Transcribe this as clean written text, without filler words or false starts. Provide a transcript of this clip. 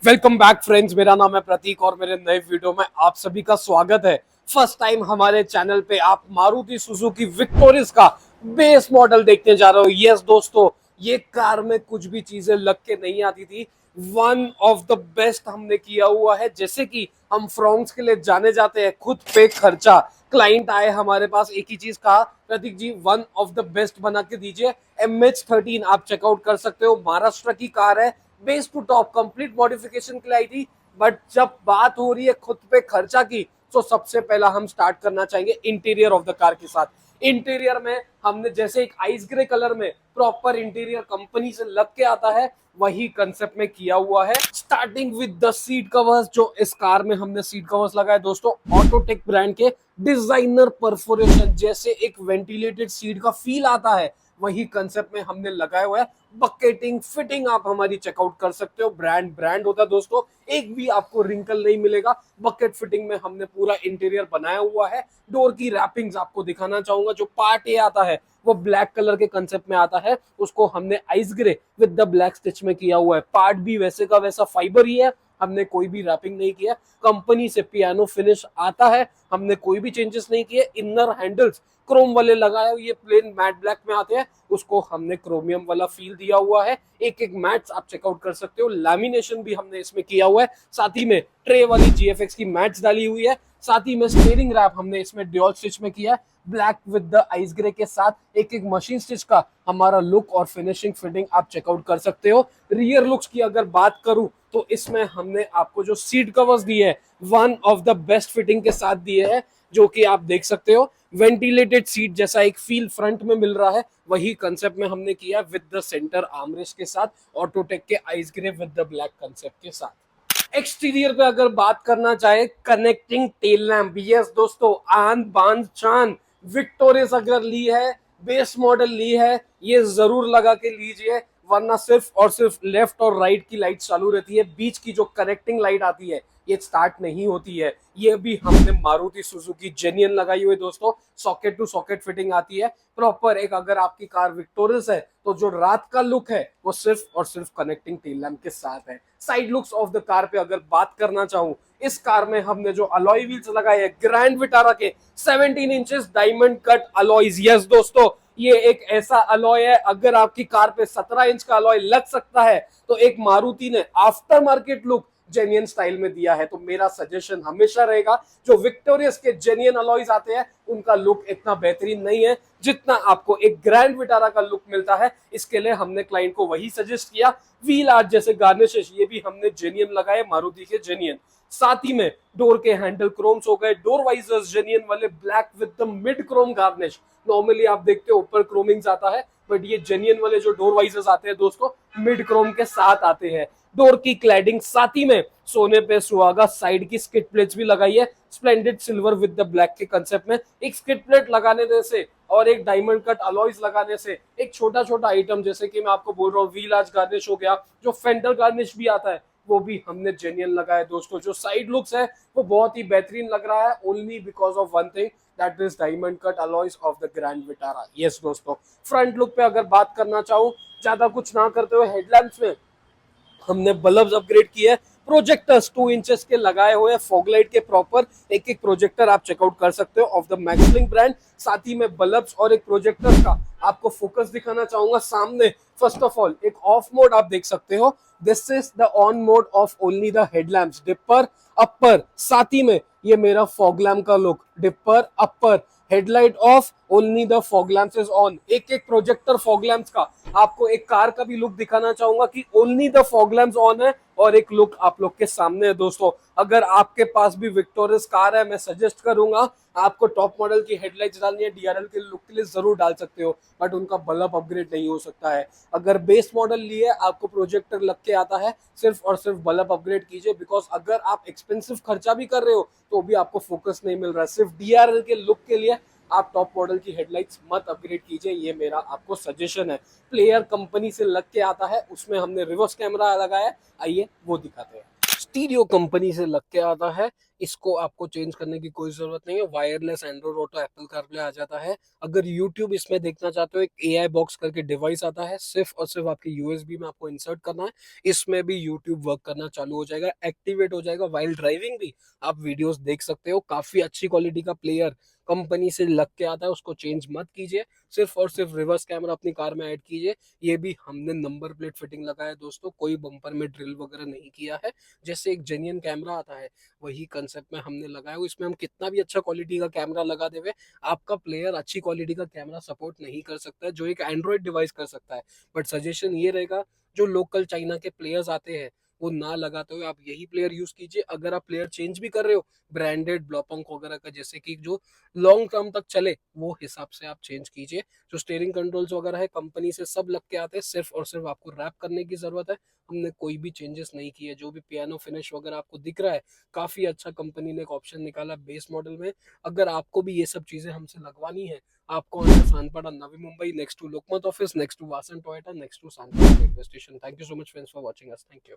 Welcome back friends, मेरा नाम है प्रतीक और मेरे नए वीडियो में आप सभी का स्वागत है। फर्स्ट टाइम हमारे चैनल पे आप मारुति सुजुकी विक्टोरिस का बेस मॉडल देखने जा रहे हो। यस दोस्तों, ये कार में कुछ भी चीजें लग के नहीं आती थी। वन ऑफ द बेस्ट हमने किया हुआ है। जैसे कि हम फ्रॉन्क्स के लिए जाने जाते हैं, खुद पे खर्चा। क्लाइंट आए हमारे पास, एक ही चीज कहा, प्रतीक जी वन ऑफ द बेस्ट बना के दीजिए। MH13 आप चेकआउट कर सकते हो, महाराष्ट्र की कार है, base to top complete modification के लिए आई थी। बट जब बात हो रही है खुद पे खर्चा की, तो सबसे पहला हम स्टार्ट करना चाहेंगे इंटीरियर ऑफ द कार के साथ। इंटीरियर में हमने जैसे एक आइस ग्रे कलर में प्रॉपर इंटीरियर कंपनी से लग के आता है, वही कंसेप्ट में किया हुआ है। Starting with the seat covers, जो इस कार में हमने सीट कवर्स लगाए दोस्तों, ऑटोटेक ब्रांड के डिजाइनर परफोरेशन, जैसे एक वेंटिलेटेड सीट का फील आता है, वही कंसेप्ट में हमने लगाया हुआ है। बकेटिंग फिटिंग आप हमारी चेकआउट कर सकते हो, ब्रांड ब्रांड होता है दोस्तों, एक भी आपको रिंकल नहीं मिलेगा। बकेट फिटिंग में हमने पूरा इंटीरियर बनाया हुआ है। डोर की रैपिंग्स आपको दिखाना चाहूंगा, जो पार्ट ए आता है वो ब्लैक कलर के कंसेप्ट में आता है, उसको हमने ice grey with the black stitch में किया हुआ है। पार्ट भी वैसे का वैसा फाइबर ही है, हमने कोई भी रैपिंग नहीं किया। कंपनी से पियानो फिनिश आता है, हमने कोई भी चेंजेस नहीं किए। इनर हैंडल्स क्रोम वाले लगाए, ये प्लेन मैट ब्लैक में आते हैं, उसको हमने क्रोमियम वाला फील दिया हुआ है। एक एक मैट्स आप चेकआउट कर सकते हो। लैमिनेशन भी हमने इसमें किया हुआ है। साथ ही में ट्रे वाली GFX की मैट्स डाली हुई है। साथ ही में स्टीयरिंग रैप हमने इसमें ड्यूल स्टिच में किया है, black with the ice grey के साथ। एक एक मशीन स्टिच का हमारा लुक और फिनिशिंग फिटिंग आप चेकआउट कर सकते हो। रियर लुक्स की अगर बात करूं, तो इसमें हमने आपको जो सीट कवर्स दिए हैं, one of the best fitting के साथ दिए हैं, जो कि आप देख सकते हो। वेंटिलेटेड सीट जैसा एक फील फ्रंट में मिल रहा है, वही कंसेप्ट में हमने किया विद द सेंटर आर्मरेस्ट के साथ, ऑटोटेक के ice grey with the black concept के साथ। एक्सटीरियर पे अगर बात करना चाहे, कनेक्टिंग टेल लैम्प, यस दोस्तों, आन बान शान विक्टोरियस अगर ली है, बेस मॉडल ली है, ये जरूर लगा के लीजिए, वरना सिर्फ और सिर्फ लेफ्ट और राइट की लाइट चालू रहती है, बीच की जो कनेक्टिंग लाइट आती है ये स्टार्ट नहीं होती है। ये भी हमने मारुति सुजुकी जेन्युइन लगाई हुई दोस्तों, सॉकेट टू सॉकेट फिटिंग आती है प्रॉपर। एक अगर आपकी कार विक्टोरियस है, तो जो रात का लुक है वो सिर्फ और सिर्फ कनेक्टिंग टेल लैम्प के साथ है। Side looks of the car पे अगर बात करना चाहूं, इस कार में हमने जो अलॉय व्हील्स लगाए हैं ग्रैंड विटारा के 17 inches diamond cut alloys. Yes दोस्तों, ये एक ऐसा अलॉय है, अगर आपकी कार पे 17 इंच का अलॉय लग सकता है, तो एक मारुति ने after market look genuine style में दिया है। तो मेरा सजेशन हमेशा रहेगा, जो विक्टोरियस के जेन्युइन अलॉयज आते हैं उनका लुक इतना बेहतरीन नहीं है जितना आपको एक ग्रैंड विटारा का लुक मिलता है। इसके लिए हमने क्लाइंट को वही सजेस्ट किया। व्हील आर्ट जैसे गार्निशेस, ये भी हमने जेन्युइन लगाए, मारुति के जेन्युइन। साथ ही में डोर के हैंडल क्रोम्स हो गए, डोर वाइजर्स जेन्युइन वाले black with the mid Chrome garnish. Normally आप देखते हो ऊपर क्रोमिंग्स आता है, बट ये जेन्युइन वाले जो डोर वाइजर्स आते हैं दोस्तों, मिड क्रोम के साथ आते हैं। डोर की क्लैडिंग, साथ ही में सोने पे सुहागा साइड की स्किड प्लेट्स भी लगाई है, splendid silver with the black के कंसेप्ट में। एक स्किड प्लेट लगाने से और एक डायमंड कट अलॉयज लगाने से एक छोटा छोटा आइटम, जैसे कि मैं आपको बोल रहा हूँ, व्हील आर्च गार्निश हो गया, जो फेंडर गार्निश भी आता है, वो भी हमने जेन्युइन लगाया दोस्तों। जो साइड लुक्स है वो बहुत ही बेहतरीन लग रहा है, only because of one thing, that is diamond cut alloys of the grand Vitara. Yes दोस्तों, फ्रंट लुक पे अगर बात करना चाहूँ, ज्यादा कुछ ना करते हुए हेडलैम्प्स में हमने बल्ब्स अपग्रेड किए हैं। प्रोजेक्टर्स 2 इंचेस के लगाए हुए हैं, फॉगलाइट के प्रॉपर एक एक प्रोजेक्टर आप चेकआउट कर सकते हो ऑफ द मैक्सलिंग ब्रांड। साथ ही में बल्ब्स और एक प्रोजेक्टर का आपको फोकस दिखाना चाहूंगा सामने। फर्स्ट ऑफ ऑल एक ऑफ मोड आप देख सकते हो, this is the on mode of only the headlamps, dipper upper. साथ ही में ये मेरा फॉग लैम्प का look, dipper upper, headlight off, only the fog lamps is on. एक एक प्रोजेक्टर फॉग लैम्प्स का आपको एक कार का भी लुक दिखाना चाहूंगा कि only the fog lamps on है, और एक लुक आप लोग के सामने है दोस्तों। अगर आपके पास भी विक्टोरियस कार है, मैं सजेस्ट करूंगा आपको टॉप मॉडल की हेडलाइट्स डालनी है, DRL के लुक के लिए जरूर डाल सकते हो, बट उनका बल्ब अपग्रेड नहीं हो सकता है। अगर बेस मॉडल लिए आपको प्रोजेक्टर लग के आता है, सिर्फ और सिर्फ बल्ब अपग्रेड कीजिए, बिकॉज अगर आप एक्सपेंसिव खर्चा भी कर रहे हो तो भी आपको फोकस नहीं मिल रहा है। सिर्फ DRL के लुक के लिए आप टॉप मॉडल की हेडलाइट्स मत अपग्रेड कीजिए, ये मेरा आपको सजेशन है। प्लेयर कंपनी से लग के आता है, उसमें हमने रिवर्स कैमरा लगाया है, आइए वो दिखाते हैं। स्टीरियो कंपनी से लग के आता है। इसको आपको चेंज करने की कोई जरूरत नहीं है। Wireless Android Auto Apple CarPlay आ जाता है। अगर यूट्यूब इसमें देखना चाहते हो, एक एआई बॉक्स करके डिवाइस आता है, सिर्फ और सिर्फ आपके यूएसबी में आपको इंसर्ट करना है। इसमें भी यूट्यूब वर्क करना चालू हो जाएगा, एक्टिवेट हो जाएगा। वाइल ड्राइविंग भी आप वीडियोस देख सकते हो। काफी अच्छी क्वालिटी का प्लेयर कंपनी से लग के आता है, उसको चेंज मत कीजिए। सिर्फ और सिर्फ रिवर्स कैमरा अपनी कार में ऐड कीजिए। ये भी हमने नंबर प्लेट फिटिंग लगाया है दोस्तों, कोई बम्पर में ड्रिल वगैरह नहीं किया है। जैसे एक जेन्युइन कैमरा आता है वही कंसेप्ट में हमने लगाया है। इसमें हम कितना भी अच्छा क्वालिटी का कैमरा लगा देवे, आपका प्लेयर अच्छी क्वालिटी का कैमरा सपोर्ट नहीं कर सकता है, जो एक एंड्रॉइड डिवाइस कर सकता है। बट सजेशन ये रहेगा, जो लोकल चाइना के प्लेयर्स आते हैं वो ना लगाते हुए आप यही प्लेयर यूज कीजिए। अगर आप प्लेयर चेंज भी कर रहे हो, ब्रांडेड ब्लॉपंक वगैरह का, जैसे कि जो लॉन्ग टर्म तक चले वो हिसाब से आप चेंज कीजिए। जो स्टीयरिंग कंट्रोल्स वगैरह है कंपनी से सब लग के आते हैं, सिर्फ और सिर्फ आपको रैप करने की जरूरत है। हमने कोई भी चेंजेस नहीं किए। जो भी पियानो फिनिश वगैरह आपको दिख रहा है, काफी अच्छा कंपनी ने एक ऑप्शन निकाला बेस मॉडल में। अगर आपको भी ये सब चीजें हमसे लगवानी है, आपको Sanpada Navi Mumbai, next to Lokmat office, next to Vasan Toyota, next to Sanpada railway station. Thank you so much friends for watching us. Thank you.